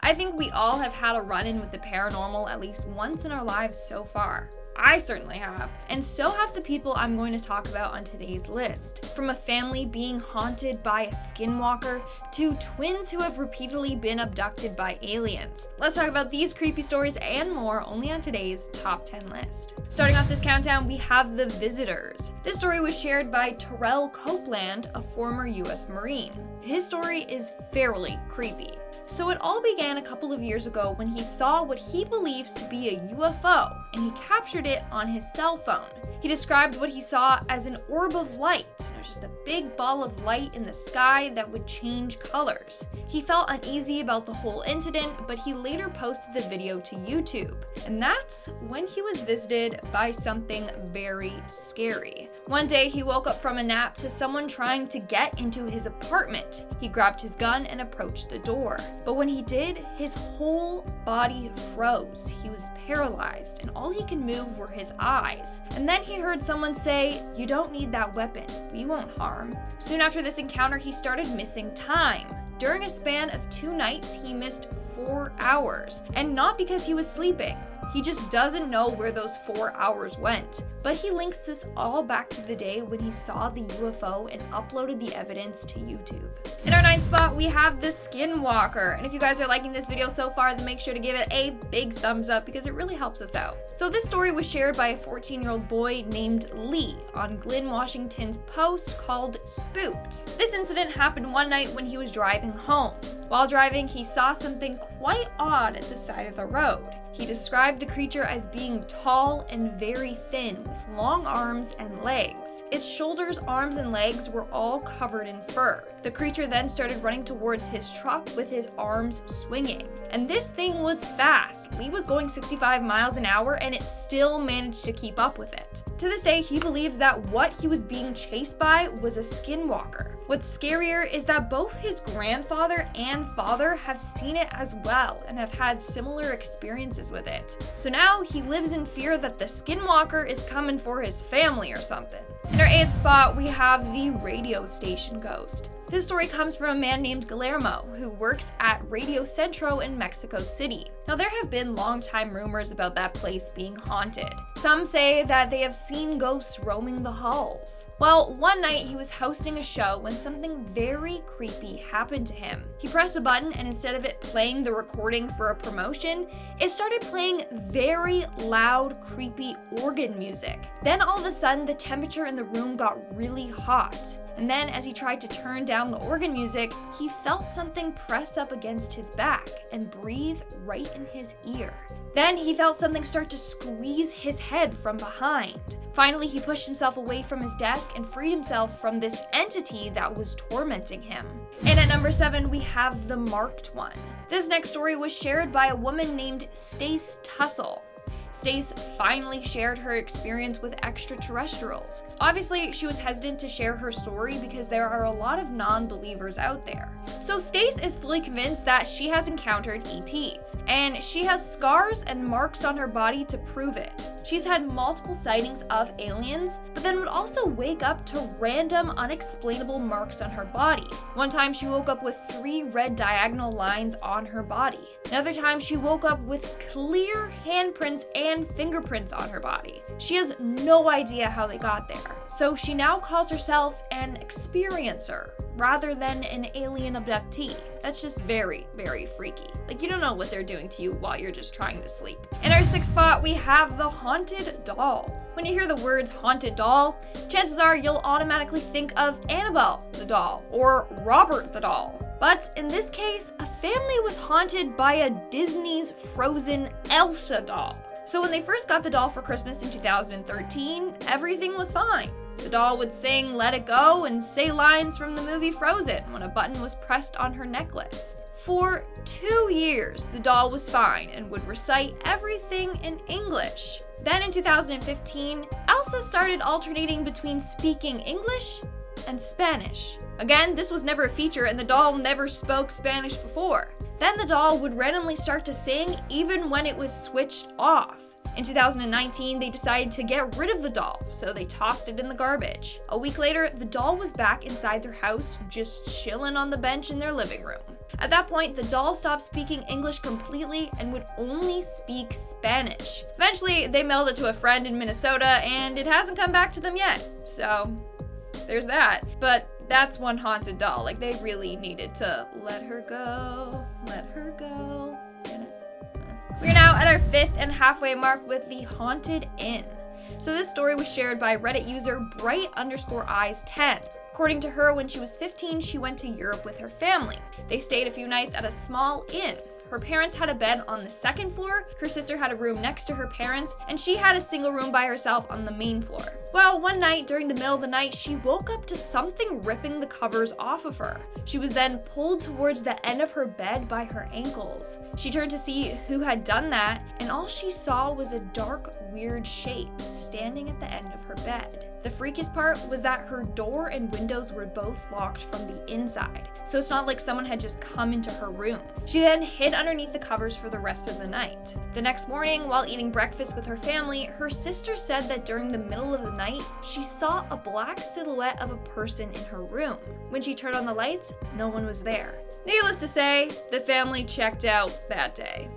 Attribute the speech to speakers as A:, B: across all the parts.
A: I think we all have had a run-in with the paranormal at least once in our lives so far. I certainly have, and so have the people I'm going to talk about on today's list. From a family being haunted by a skinwalker to twins who have repeatedly been abducted by aliens. Let's talk about these creepy stories and more only on today's top 10 list. Starting off this countdown, we have The Visitors. This story was shared by Terrell Copeland, a former US Marine. His story is fairly creepy. So it all began a couple of years ago when he saw what he believes to be a UFO, and he captured it on his cell phone. He described what he saw as an orb of light. It was just a big ball of light in the sky that would change colors. He felt uneasy about the whole incident, but he later posted the video to YouTube. And that's when he was visited by something very scary. One day he woke up from a nap to someone trying to get into his apartment. He grabbed his gun and approached the door. But when he did, his whole body froze. He was paralyzed, and all he could move were his eyes. And then he heard someone say, "You don't need that weapon. We won't harm." Soon after this encounter, he started missing time. During a span of 2 nights, he missed 4 hours. And not because he was sleeping. He just doesn't know where those 4 hours went. But he links this all back to the day when he saw the UFO and uploaded the evidence to YouTube. In our 9th spot, we have the SKINWALKER. And if you guys are liking this video so far, then make sure to give it a big thumbs up because it really helps us out. So this story was shared by a 14-year-old boy named Lee on Glenn Washington's post called Spooked. This incident happened one night when he was driving home. While driving, he saw something quite odd at the side of the road. He described the creature as being tall and very thin with long arms and legs. Its shoulders, arms, and legs were all covered in fur. The creature then started running towards his truck with his arms swinging. And this thing was fast. Lee was going 65 miles an hour and it still managed to keep up with it. To this day, he believes that what he was being chased by was a skinwalker. What's scarier is that both his grandfather and father have seen it as well and have had similar experiences with it. So now he lives in fear that the skinwalker is coming for his family or something. In our 8th spot, we have the radio station ghost. This story comes from a man named Guillermo who works at Radio Centro in Mexico City. Now there have been long-time rumors about that place being haunted. Some say that they have seen ghosts roaming the halls. Well, one night he was hosting a show when something very creepy happened to him. He pressed a button and instead of it playing the recording for a promotion, it started playing very loud, creepy organ music. Then all of a sudden the temperature in the room got really hot. And then as he tried to turn down the organ music, he felt something press up against his back and breathe right in his ear. Then he felt something start to squeeze his head from behind. Finally, he pushed himself away from his desk and freed himself from this entity that was tormenting him. And at number 7, we have the Marked One. This next story was shared by a woman named Stace Tussle. Stace finally shared her experience with extraterrestrials. Obviously, she was hesitant to share her story because there are a lot of non-believers out there. So Stace is fully convinced that she has encountered ETs, and she has scars and marks on her body to prove it. She's had multiple sightings of aliens, but then would also wake up to random, unexplainable marks on her body. One time she woke up with 3 red diagonal lines on her body. Another time she woke up with clear handprints and fingerprints on her body. She has no idea how they got there. So she now calls herself an experiencer rather than an alien abductee. That's just very, very freaky. Like, you don't know what they're doing to you while you're just trying to sleep. In our 6th spot, we have the haunted doll. When you hear the words haunted doll, chances are you'll automatically think of Annabelle the doll or Robert the doll. But in this case, a family was haunted by a Disney's Frozen Elsa doll. So when they first got the doll for Christmas in 2013, everything was fine. The doll would sing Let It Go and say lines from the movie Frozen when a button was pressed on her necklace. For 2 years, the doll was fine and would recite everything in English. Then in 2015, Elsa started alternating between speaking English and Spanish. Again, this was never a feature and the doll never spoke Spanish before. Then the doll would randomly start to sing even when it was switched off. In 2019, they decided to get rid of the doll, so they tossed it in the garbage. A week later, the doll was back inside their house, just chilling on the bench in their living room. At that point, the doll stopped speaking English completely and would only speak Spanish. Eventually, they mailed it to a friend in Minnesota, and it hasn't come back to them yet. So, there's that. But that's one haunted doll. Like, they really needed to let her go. Let her go. We're now at our 5th and halfway mark with the Haunted Inn. So this story was shared by Reddit user bright_eyes10. According to her, when she was 15, she went to Europe with her family. They stayed a few nights at a small inn. Her parents had a bed on the 2nd floor, her sister had a room next to her parents, and she had a single room by herself on the main floor. Well, one night during the middle of the night, she woke up to something ripping the covers off of her. She was then pulled towards the end of her bed by her ankles. She turned to see who had done that, and all she saw was a dark, weird shape standing at the end of her bed. The freakiest part was that her door and windows were both locked from the inside, so it's not like someone had just come into her room. She then hid underneath the covers for the rest of the night. The next morning, while eating breakfast with her family, her sister said that during the middle of the night, she saw a black silhouette of a person in her room. When she turned on the lights, no one was there. Needless to say, the family checked out that day.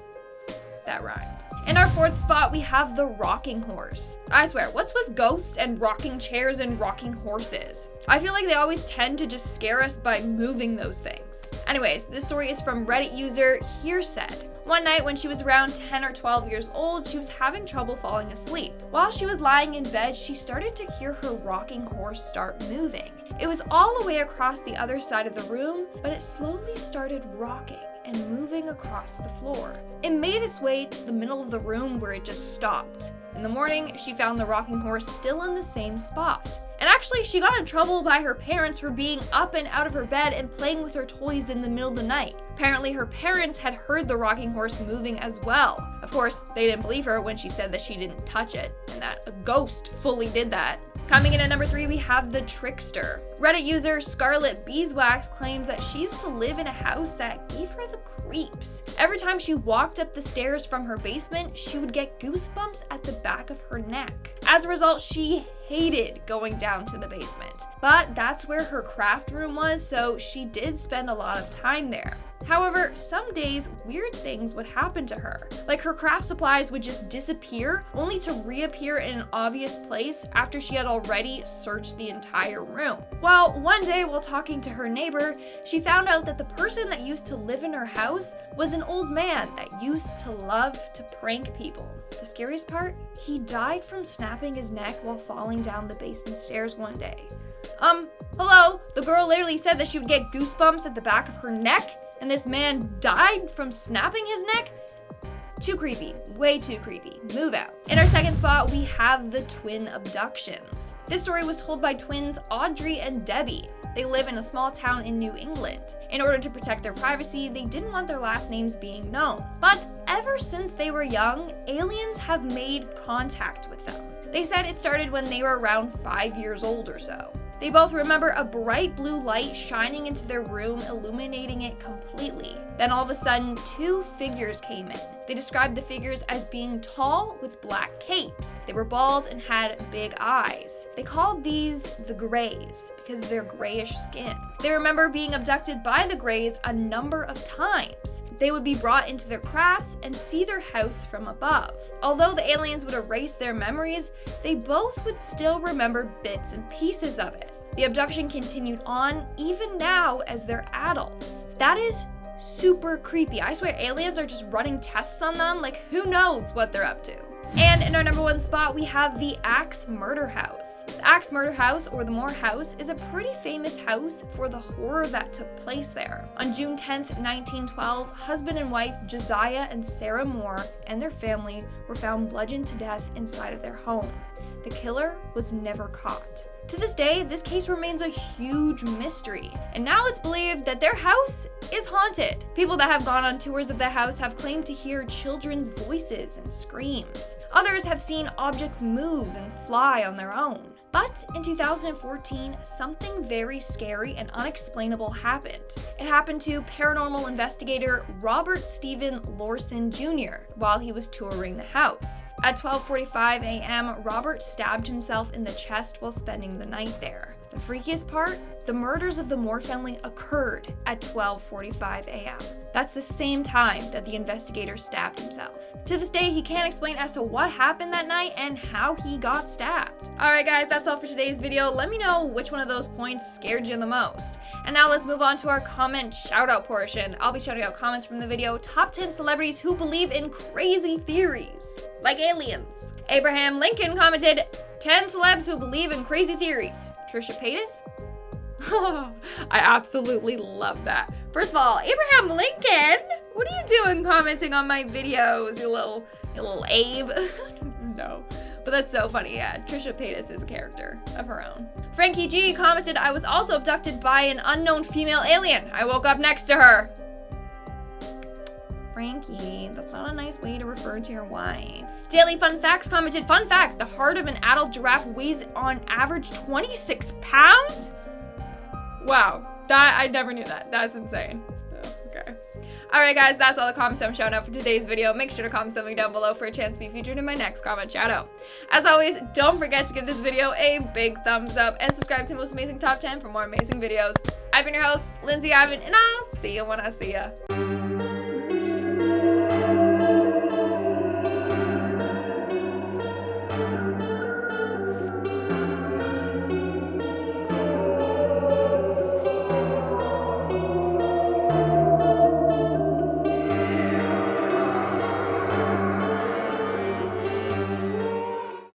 A: That rhymed. In our 4th spot, we have the rocking horse. I swear, what's with ghosts and rocking chairs and rocking horses? I feel like they always tend to just scare us by moving those things. Anyways, this story is from Reddit user HereSaid. One night when she was around 10 or 12 years old, she was having trouble falling asleep. While she was lying in bed, she started to hear her rocking horse start moving. It was all the way across the other side of the room, but it slowly started rocking and moving across the floor. It made its way to the middle of the room where it just stopped. In the morning, she found the rocking horse still in the same spot. And actually, she got in trouble by her parents for being up and out of her bed and playing with her toys in the middle of the night. Apparently, her parents had heard the rocking horse moving as well. Of course, they didn't believe her when she said that she didn't touch it and that a ghost fully did that. Coming in at number 3, we have the Trickster. Reddit user Scarlet Beeswax claims that she used to live in a house that gave her the creeps. Every time she walked up the stairs from her basement, she would get goosebumps at the back of her neck. As a result, she hated going down to the basement. But that's where her craft room was, so she did spend a lot of time there. However, some days, weird things would happen to her. Like her craft supplies would just disappear, only to reappear in an obvious place after she had already searched the entire room. Well, one day while talking to her neighbor, she found out that the person that used to live in her house was an old man that used to love to prank people. The scariest part? He died from snapping his neck while falling down the basement stairs one day. Hello? The girl literally said that she would get goosebumps at the back of her neck? And this man died from snapping his neck? Too creepy. Way too creepy. Move out. In our 2nd spot, we have the twin abductions. This story was told by twins Audrey and Debbie. They live in a small town in New England. In order to protect their privacy, they didn't want their last names being known. But ever since they were young, aliens have made contact with them. They said it started when they were around 5 years old or so. They both remember a bright blue light shining into their room, illuminating it completely. Then all of a sudden, 2 figures came in. They described the figures as being tall with black capes. They were bald and had big eyes. They called these the Greys because of their grayish skin. They remember being abducted by the Greys a number of times. They would be brought into their crafts and see their house from above. Although the aliens would erase their memories, they both would still remember bits and pieces of it. The abduction continued on even now as they're adults. That is super creepy. I swear aliens are just running tests on them, like who knows what they're up to. And in our number 1 spot, we have the Axe Murder House. The Axe Murder House, or the Moore House, is a pretty famous house for the horror that took place there. On June 10th, 1912, husband and wife Josiah and Sarah Moore and their family were found bludgeoned to death inside of their home. The killer was never caught. To this day, this case remains a huge mystery, and now it's believed that their house is haunted. People that have gone on tours of the house have claimed to hear children's voices and screams. Others have seen objects move and fly on their own. But in 2014, something very scary and unexplainable happened. It happened to paranormal investigator Robert Stephen Lorson Jr. while he was touring the house. At 12:45 a.m., Robert stabbed himself in the chest while spending the night there. The The freakiest part? The murders of the Moore family occurred at 12:45 a.m. That's the same time that the investigator stabbed himself. To this day, he can't explain as to what happened that night and how he got stabbed. Alright guys, that's all for today's video. Let me know which one of those points scared you the most. And now let's move on to our comment shout-out portion. I'll be shouting out comments from the video, top 10 celebrities who believe in crazy theories, like aliens. Abraham Lincoln commented, 10 celebs who believe in crazy theories. Trisha Paytas? I absolutely love that. First of all, Abraham Lincoln, what are you doing commenting on my videos, you little Abe? No, but that's so funny. Yeah, Trisha Paytas is a character of her own. Frankie G commented, I was also abducted by an unknown female alien. I woke up next to her. Frankie, that's not a nice way to refer to your wife. Daily Fun Facts commented, fun fact, the heart of an adult giraffe weighs on average 26 pounds? Wow, I never knew that. That's insane. Oh, okay. Alright guys, that's all the comments I'm shouting out for today's video. Make sure to comment something down below for a chance to be featured in my next comment shout out. As always, don't forget to give this video a big thumbs up and subscribe to Most Amazing Top 10 for more amazing videos. I've been your host, Lindsay Ivan, and I'll see you when I see ya.